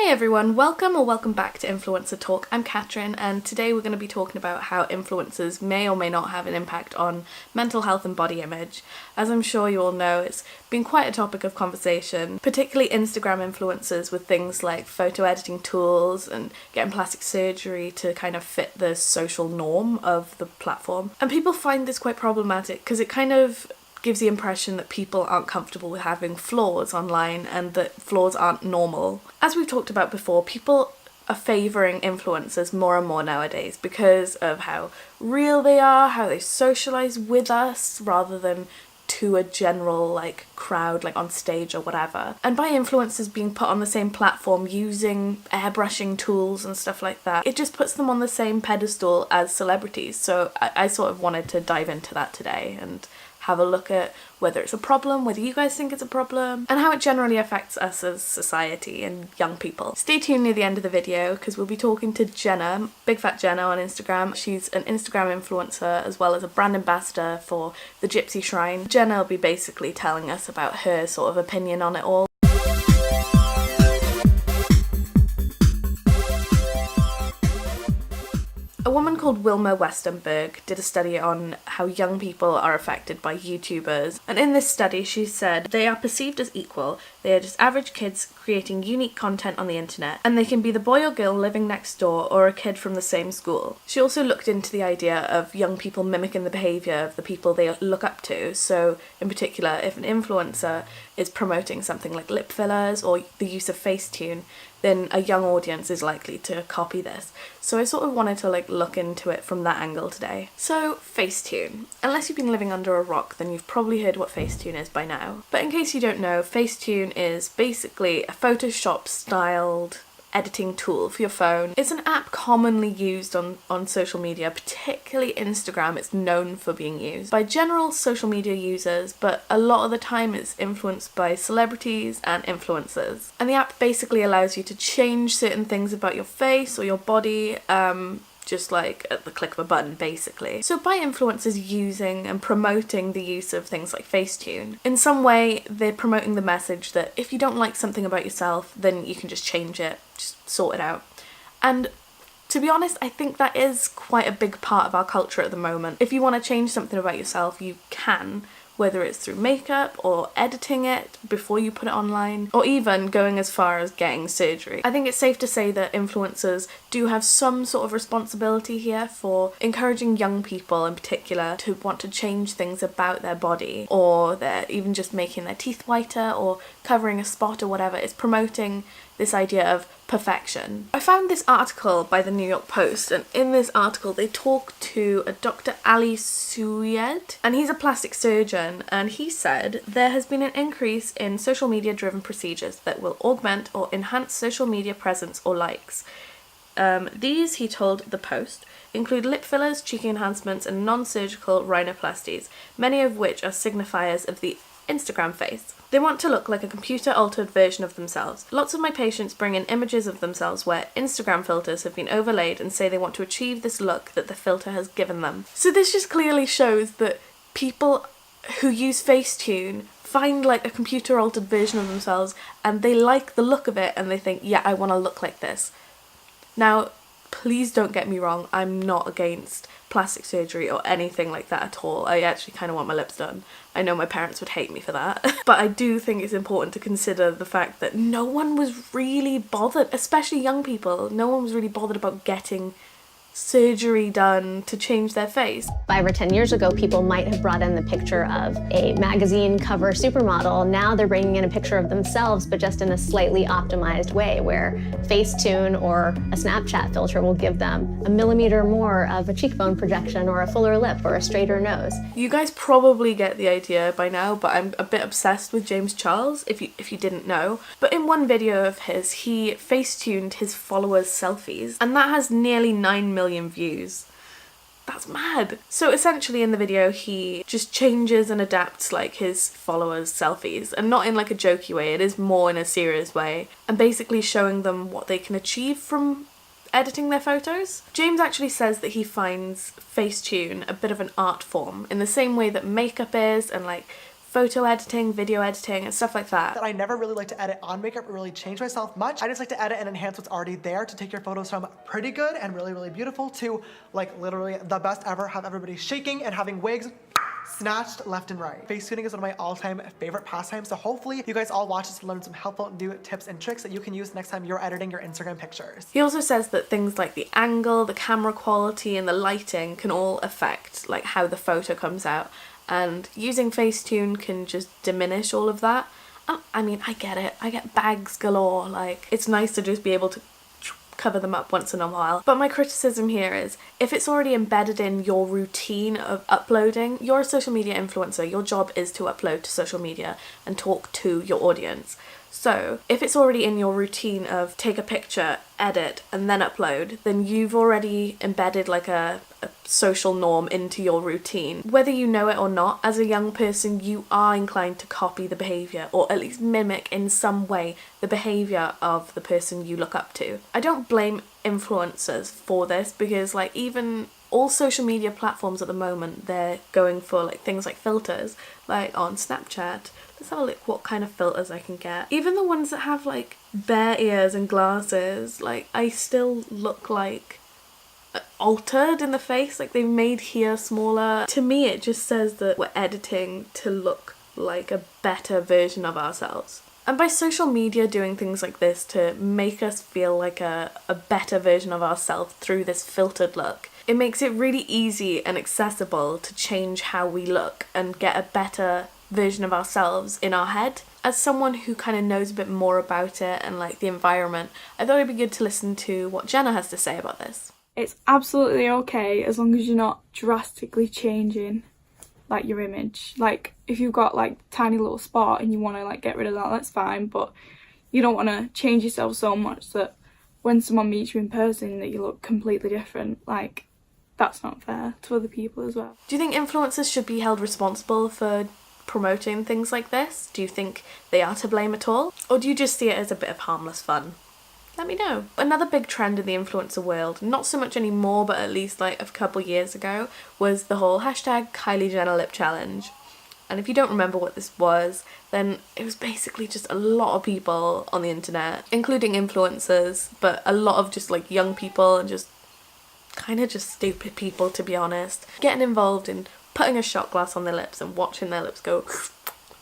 Hey everyone, welcome back to Influencer Talk. I'm Katrin, and today we're going to be talking about how influencers may or may not have an impact on mental health and body image. As I'm sure you all know, it's been quite a topic of conversation, particularly Instagram influencers with things like photo editing tools and getting plastic surgery to kind of fit the social norm of the platform. And people find this quite problematic because it kind of gives the impression that people aren't comfortable with having flaws online and that flaws aren't normal. As we've talked about before, people are favouring influencers more and more nowadays because of how real they are, how they socialise with us rather than to a general crowd on stage or whatever. And by influencers being put on the same platform using airbrushing tools and stuff like that, it just puts them on the same pedestal as celebrities. So I sort of wanted to dive into that today and have a look at whether it's a problem, whether you guys think it's a problem, and how it generally affects us as society and young people. Stay tuned near the end of the video because we'll be talking to Jenna, BigFatJenna on Instagram. She's an Instagram influencer as well as a brand ambassador for the Gypsy Shrine. Jenna will be basically telling us about her sort of opinion on it all. A woman called Wilma Westenberg did a study on how young people are affected by YouTubers, and in this study she said they are perceived as equal, they are just average kids creating unique content on the internet, and they can be the boy or girl living next door or a kid from the same school. She also looked into the idea of young people mimicking the behaviour of the people they look up to, so in particular if an influencer is promoting something like lip fillers or the use of Facetune, then a young audience is likely to copy this. So I sort of wanted to look into it from that angle today. So Facetune. Unless you've been living under a rock, then you've probably heard what Facetune is by now. But in case you don't know, Facetune is basically a Photoshop styled editing tool for your phone. It's an app commonly used on social media, particularly Instagram. It's known for being used by general social media users, but a lot of the time it's influenced by celebrities and influencers. And the app basically allows you to change certain things about your face or your body, just at the click of a button, basically. So by influencers using and promoting the use of things like Facetune, in some way they're promoting the message that if you don't like something about yourself, then you can just change it, just sort it out. And to be honest, I think that is quite a big part of our culture at the moment. If you want to change something about yourself, you can, whether it's through makeup or editing it before you put it online, or even going as far as getting surgery. I think it's safe to say that influencers do have some sort of responsibility here for encouraging young people in particular to want to change things about their body, or they're even just making their teeth whiter or covering a spot or whatever. It's promoting this idea of perfection. I found this article by the New York Post, and in this article they talk to a Dr. Ali Suyed, and he's a plastic surgeon, and he said there has been an increase in social media driven procedures that will augment or enhance social media presence or likes. These, he told the Post, include lip fillers, cheek enhancements and non-surgical rhinoplasties, many of which are signifiers of the Instagram face. They want to look like a computer-altered version of themselves. Lots of my patients bring in images of themselves where Instagram filters have been overlaid and say they want to achieve this look that the filter has given them. So this just clearly shows that people who use Facetune find a computer-altered version of themselves and they like the look of it and they think, yeah, I want to look like this. Now, please don't get me wrong, I'm not against plastic surgery or anything like that at all. I actually kind of want my lips done. I know my parents would hate me for that. But I do think it's important to consider the fact that no one was really bothered, especially young people, no one was really bothered about getting surgery done to change their face. 5 or 10 years ago, people might have brought in the picture of a magazine cover supermodel. Now they're bringing in a picture of themselves, but just in a slightly optimized way, where Facetune or a Snapchat filter will give them a millimeter more of a cheekbone projection or a fuller lip or a straighter nose. You guys probably get the idea by now, but I'm a bit obsessed with James Charles, if you didn't know. But in one video of his, he Facetuned his followers' selfies, and that has nearly 9 million views. That's mad. So essentially in the video he just changes and adapts his followers' selfies, and not in a jokey way, it is more in a serious way, and basically showing them what they can achieve from editing their photos. James actually says that he finds Facetune a bit of an art form in the same way that makeup is, and photo editing, video editing, and stuff like that. I never really like to edit on makeup or really change myself much. I just like to edit and enhance what's already there to take your photos from pretty good and really, really beautiful to like literally the best ever, have everybody shaking and having wigs snatched left and right. Face tuning is one of my all-time favorite pastimes, so hopefully you guys all watch this to learn some helpful new tips and tricks that you can use next time you're editing your Instagram pictures. He also says that things like the angle, the camera quality, and the lighting can all affect like how the photo comes out, and using Facetune can just diminish all of that. I mean, I get it. I get bags galore. Like, it's nice to just be able to cover them up once in a while. But my criticism here is, if it's already embedded in your routine of uploading, you're a social media influencer. Your job is to upload to social media and talk to your audience. So if it's already in your routine of take a picture, edit, and then upload, then you've already embedded like a social norm into your routine. Whether you know it or not, as a young person, you are inclined to copy the behaviour, or at least mimic in some way the behaviour of the person you look up to. I don't blame influencers for this, because like even all social media platforms at the moment, they're going for like things like filters, like on Snapchat. Let's have a look what kind of filters I can get. Even the ones that have like bear ears and glasses, like I still look like altered in the face, like they've made here smaller. To me it just says that we're editing to look like a better version of ourselves. And by social media doing things like this to make us feel like a better version of ourselves through this filtered look, it makes it really easy and accessible to change how we look and get a better version of ourselves in our head. As someone who kind of knows a bit more about it and like the environment, I thought it'd be good to listen to what Jenna has to say about this. It's absolutely okay as long as you're not drastically changing like your image. Like if you've got like tiny little spot and you want to like get rid of that, that's fine, but you don't want to change yourself so much that when someone meets you in person that you look completely different. Like that's not fair to other people as well. Do you think influencers should be held responsible for promoting things like this? Do you think they are to blame at all? Or do you just see it as a bit of harmless fun? Let me know. Another big trend in the influencer world, not so much anymore, but at least like a couple years ago, was the whole hashtag Kylie Jenner lip challenge. And if you don't remember what this was, then it was basically just a lot of people on the internet, including influencers, but a lot of just like young people and just kind of just stupid people, to be honest, getting involved in putting a shot glass on their lips and watching their lips go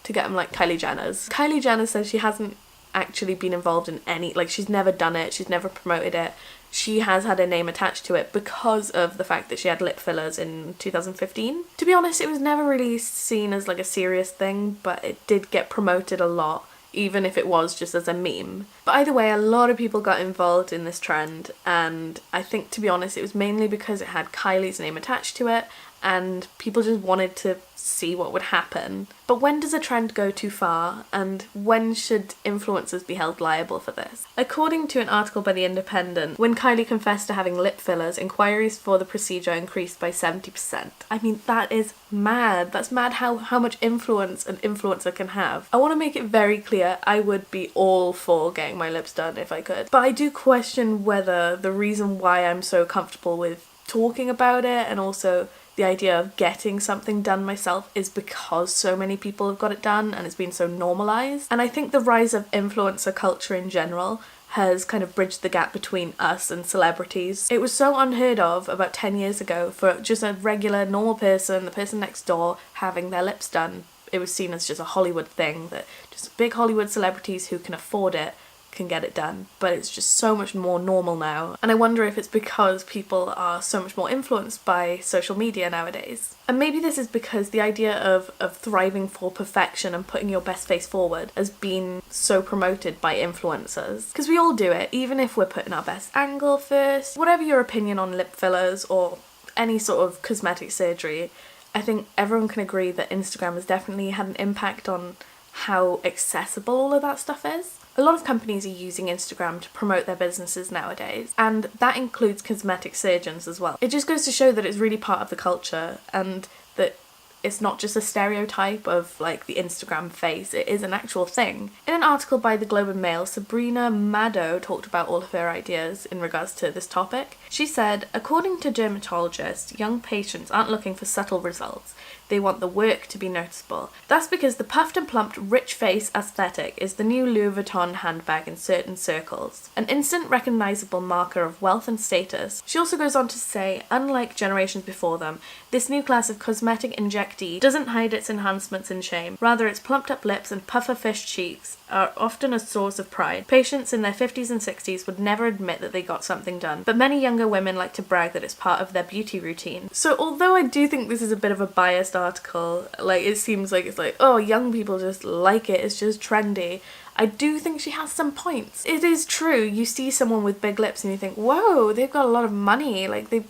to get them like Kylie Jenner's. Kylie Jenner says she hasn't actually been involved in any, like she's never done it, she's never promoted it. She has had her name attached to it because of the fact that she had lip fillers in 2015. To be honest, it was never really seen as like a serious thing, but it did get promoted a lot, even if it was just as a meme. But either way, a lot of people got involved in this trend, and I think, to be honest, it was mainly because it had Kylie's name attached to it and people just wanted to see what would happen. But when does a trend go too far, and when should influencers be held liable for this? According to an article by The Independent, when Kylie confessed to having lip fillers, inquiries for the procedure increased by 70%. I mean, that is mad. That's mad how much influence an influencer can have. I want to make it very clear, I would be all for getting my lips done if I could. But I do question whether the reason why I'm so comfortable with talking about it, and also the idea of getting something done myself, is because so many people have got it done and it's been so normalised. And I think the rise of influencer culture in general has kind of bridged the gap between us and celebrities. It was so unheard of about 10 years ago for just a regular normal person, the person next door, having their lips done. It was seen as just a Hollywood thing, that just big Hollywood celebrities who can afford it can get it done. But it's just so much more normal now, and I wonder if it's because people are so much more influenced by social media nowadays. And maybe this is because the idea of thriving for perfection and putting your best face forward has been so promoted by influencers, because we all do it, even if we're putting our best angle first. Whatever your opinion on lip fillers or any sort of cosmetic surgery, I think everyone can agree that Instagram has definitely had an impact on how accessible all of that stuff is. A lot of companies are using Instagram to promote their businesses nowadays, and that includes cosmetic surgeons as well. It just goes to show that it's really part of the culture, and that it's not just a stereotype of like the Instagram face, it is an actual thing. In an article by the Globe and Mail, Sabrina Maddow talked about all of her ideas in regards to this topic. She said, according to dermatologists, young patients aren't looking for subtle results. They want the work to be noticeable. That's because the puffed and plumped rich face aesthetic is the new Louis Vuitton handbag in certain circles, an instant recognizable marker of wealth and status. She also goes on to say, unlike generations before them, this new class of cosmetic injectee doesn't hide its enhancements in shame. Rather, its plumped up lips and puffer-fish cheeks are often a source of pride. Patients in their 50s and 60s would never admit that they got something done, but many younger women like to brag that it's part of their beauty routine. So although I do think this is a bit of a biased article, like it seems like it's like, oh, young people just like it, it's just trendy, I do think she has some points. It is true, you see someone with big lips and you think, whoa, they've got a lot of money, like they're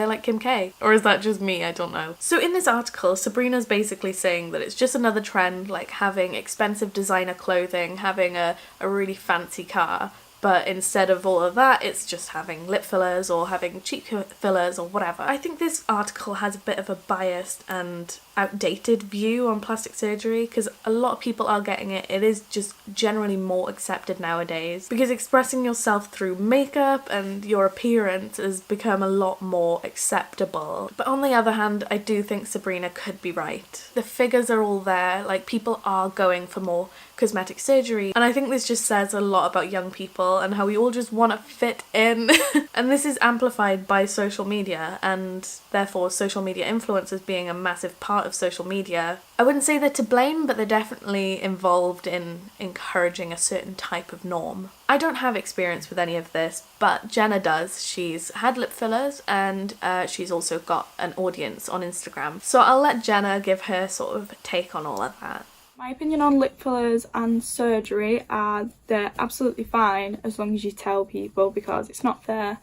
like Kim K. Or is that just me? I don't know. So in this article, Sabrina's basically saying that it's just another trend, like having expensive designer clothing, having a really fancy car, but instead of all of that, it's just having lip fillers or having cheek fillers or whatever. I think this article has a bit of a biased and outdated view on plastic surgery because a lot of people are getting it. It is just generally more accepted nowadays because expressing yourself through makeup and your appearance has become a lot more acceptable. But on the other hand, I do think Sabrina could be right. The figures are all there, like people are going for more cosmetic surgery, and I think this just says a lot about young people and how we all just want to fit in. And this is amplified by social media, and therefore social media influencers being a massive part of social media. I wouldn't say they're to blame, but they're definitely involved in encouraging a certain type of norm. I don't have experience with any of this, but Jenna does. She's had lip fillers and she's also got an audience on Instagram. So I'll let Jenna give her sort of take on all of that. My opinion on lip fillers and surgery are they're absolutely fine as long as you tell people, because it's not fair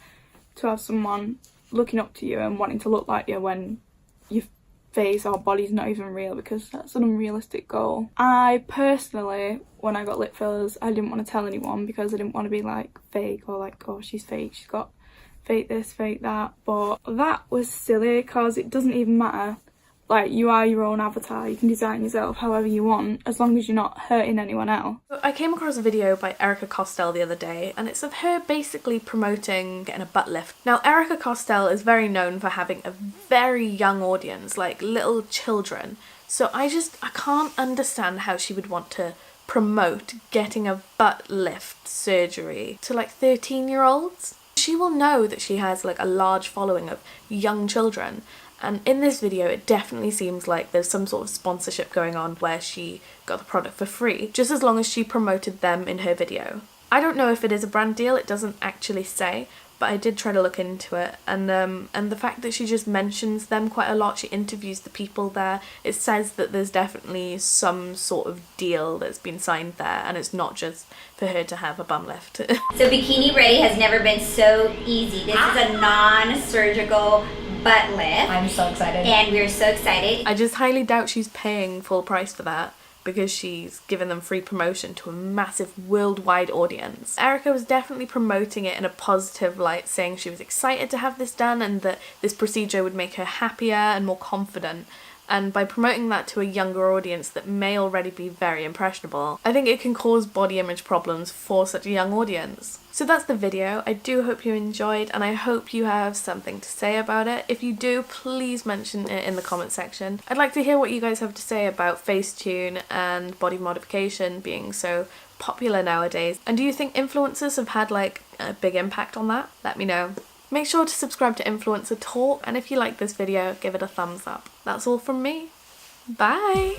to have someone looking up to you and wanting to look like you when your face or body's not even real, because that's an unrealistic goal. I personally, when I got lip fillers, I didn't want to tell anyone because I didn't want to be like fake or like, oh, she's fake, she's got fake this, fake that. But that was silly because it doesn't even matter. Like, you are your own avatar, you can design yourself however you want, as long as you're not hurting anyone else. I came across a video by Erica Costell the other day, and it's of her basically promoting getting a butt lift. Now, Erica Costell is very known for having a very young audience, like little children, so I can't understand how she would want to promote getting a butt lift surgery to like 13-year-olds. She will know that she has like a large following of young children. And in this video, it definitely seems like there's some sort of sponsorship going on where she got the product for free, just as long as she promoted them in her video. I don't know if it is a brand deal, it doesn't actually say, but I did try to look into it. And the fact that she just mentions them quite a lot, she interviews the people there, it says that there's definitely some sort of deal that's been signed there, and it's not just for her to have a bum lift. So Bikini Ready has never been so easy. This is a non-surgical butt lift. I'm so excited. And we're so excited. I just highly doubt she's paying full price for that, because she's given them free promotion to a massive worldwide audience. Erica was definitely promoting it in a positive light, saying she was excited to have this done and that this procedure would make her happier and more confident. And by promoting that to a younger audience that may already be very impressionable, I think it can cause body image problems for such a young audience. So that's the video. I do hope you enjoyed, and I hope you have something to say about it. If you do, please mention it in the comment section. I'd like to hear what you guys have to say about Facetune and body modification being so popular nowadays. And do you think influencers have had like a big impact on that? Let me know. Make sure to subscribe to Influencer Talk, and if you like this video, give it a thumbs up. That's all from me. Bye!